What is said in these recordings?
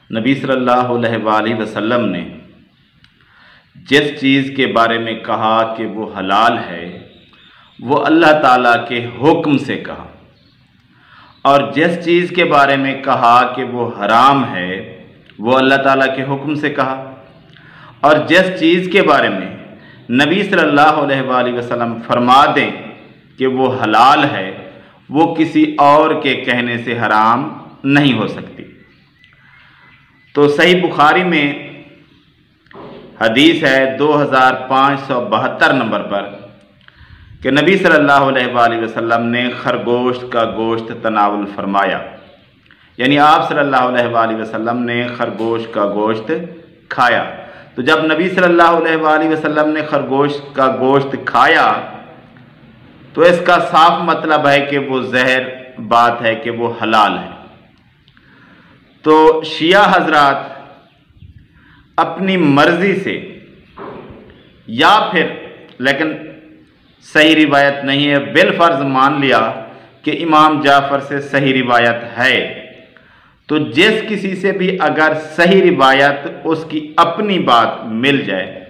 नबी सल्लल्लाहु अलैहि वसल्लम ने जिस चीज़ के बारे में कहा कि वो हलाल है वो अल्लाह ताला के हुक्म से कहा, और जिस चीज़ के बारे में कहा कि वो हराम है वो अल्लाह ताला के हुक्म से कहा, और जिस चीज़ के बारे में नबी सल्लल्लाहु अलैहि वसल्लम फरमा दें कि वो हलाल है वो किसी और के कहने से हराम नहीं हो सकती। तो सही बुखारी में हदीस है 2572 नंबर पर कि नबी सल्लल्लाहु अलैहि वसल्लम ने खरगोश का गोश्त तनावुल फरमाया, यानी आप सल्लल्लाहु अलैहि वसल्लम ने खरगोश का गोश्त खाया। तो जब नबी सल्लल्लाहु अलैहि वसल्लम ने खरगोश का गोश्त खाया तो इसका साफ मतलब है कि वो ज़हर बात है कि वो हलाल है। तो शिया हजरात अपनी मर्जी से या फिर, लेकिन सही रिवायत नहीं है, बिलफर्ज मान लिया कि इमाम जाफ़र से सही रिवायत है, तो जिस किसी से भी अगर सही रिवायत उसकी अपनी बात मिल जाए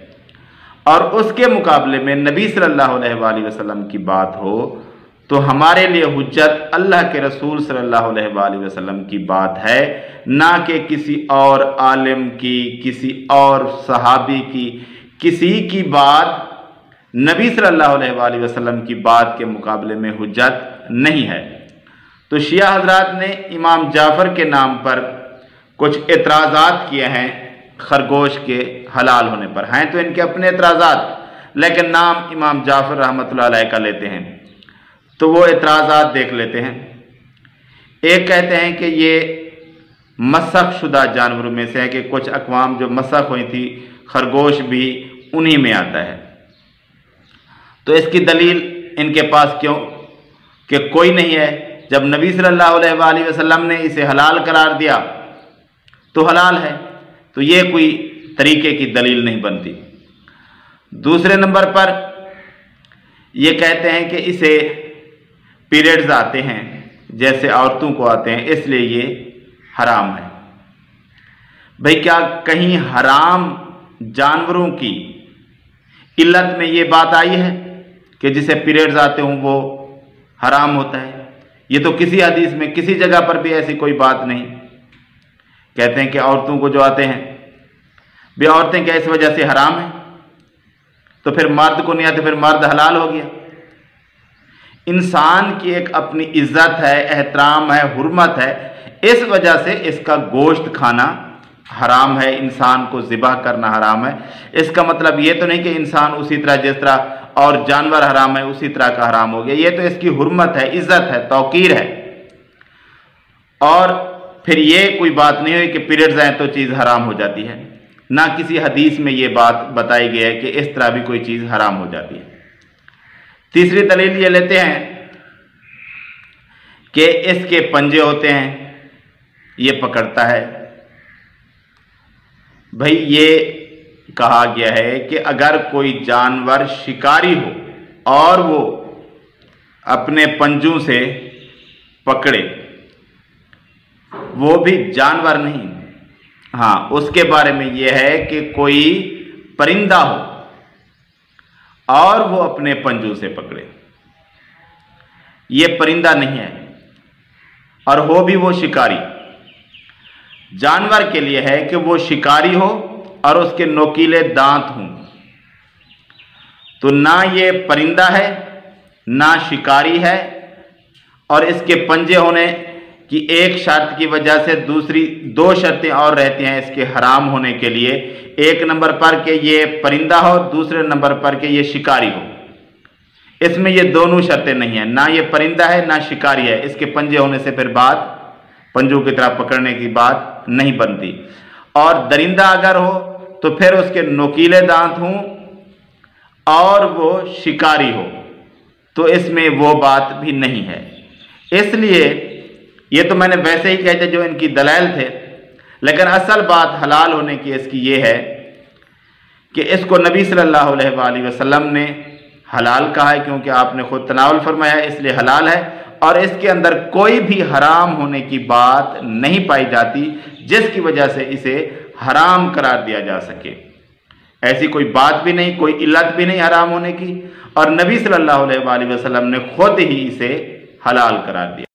और उसके मुकाबले में नबी सल्लल्लाहु अलैहि वसल्लम की बात हो तो हमारे लिए हुज्जत अल्लाह के रसूल सल्लल्लाहु अलैहि वसल्लम की बात है, ना कि किसी और आलिम की, किसी और सहाबी की, किसी की बात नबी सल्लल्लाहु अलैहि वसल्लम की बात के मुकाबले में हुज्जत नहीं है। तो शिया हजरात ने इमाम जाफ़र के नाम पर कुछ एतराज़ात किए हैं खरगोश के हलाल होने पर। हैं तो इनके अपने एतराज़ात, लेकिन नाम इमाम जाफ़र रहमतुल्लाह अलैह का लेते हैं। तो वो एतराज़ात देख लेते हैं। एक कहते हैं कि ये मसख शुदा जानवरों में से है कि कुछ अक़वाम जो मसख हुई थी, खरगोश भी उन्हीं में आता है। तो इसकी दलील इनके पास क्यों कि कोई नहीं है। जब नबी सल्लल्लाहु अलैहि वसल्लम ने इसे हलाल करार दिया तो हलाल है, तो ये कोई तरीके की दलील नहीं बनती। दूसरे नंबर पर ये कहते हैं कि इसे पीरियड्स आते हैं जैसे औरतों को आते हैं, इसलिए ये हराम है। भाई क्या कहीं हराम जानवरों की इल्लत में ये बात आई है कि जिसे पीरियड्स आते हों वो हराम होता है? ये तो किसी हदीस में किसी जगह पर भी ऐसी कोई बात नहीं। कहते हैं कि औरतों को जो आते हैं, भी औरतें क्या इस वजह से हराम है? तो फिर मर्द को नहीं आते, फिर मर्द हलाल हो गया। इंसान की एक अपनी इज्जत है, एहतराम है, हुर्मत है, इस वजह से इसका गोश्त खाना हराम है, इंसान को ज़िबह करना हराम है। इसका मतलब ये तो नहीं कि इंसान उसी तरह जिस तरह और जानवर हराम है उसी तरह का हराम हो गया। ये तो इसकी हुर्मत है, इज्जत है, तौकीर है। और फिर ये कोई बात नहीं हुई कि पीरियड्स आए तो चीज़ हराम हो जाती है। ना किसी हदीस में ये बात बताई गई है कि इस तरह भी कोई चीज़ हराम हो जाती है। तीसरी दलील ये लेते हैं कि इसके पंजे होते हैं, ये पकड़ता है। भाई ये कहा गया है कि अगर कोई जानवर शिकारी हो और वो अपने पंजों से पकड़े, वो भी जानवर नहीं, हाँ उसके बारे में यह है कि कोई परिंदा हो और वो अपने पंजों से पकड़े, ये परिंदा नहीं है और हो भी वो शिकारी। जानवर के लिए है कि वो शिकारी हो और उसके नोकीले दांत हों। तो ना ये परिंदा है ना शिकारी है, और इसके पंजे होने की एक शर्त की वजह से दूसरी दो शर्तें और रहती हैं इसके हराम होने के लिए। एक नंबर पर कि ये परिंदा हो, दूसरे नंबर पर कि ये शिकारी हो। इसमें ये दोनों शर्तें नहीं है, ना ये परिंदा है ना शिकारी है। इसके पंजे होने से फिर बात पंजों की तरह पकड़ने की बात नहीं बनती। और दरिंदा अगर हो तो फिर उसके नोकीले दांत हों और वो शिकारी हो, तो इसमें वो बात भी नहीं है। इसलिए ये तो मैंने वैसे ही कहते जो इनकी दलाइल थे, लेकिन असल बात हलाल होने की इसकी ये है कि इसको नबी सल्लल्लाहु अलैहि वसल्लम ने हलाल कहा है, क्योंकि आपने खुद तनावुल फरमाया इसलिए हलाल है। और इसके अंदर कोई भी हराम होने की बात नहीं पाई जाती। जिसकी वजह से इसे हराम करार दिया जा सके। ऐसी कोई बात भी नहीं, कोई इल्लत भी नहीं हराम होने की, और नबी सल्लल्लाहु अलैहि वसल्लम ने खुद ही इसे हलाल करार दिया।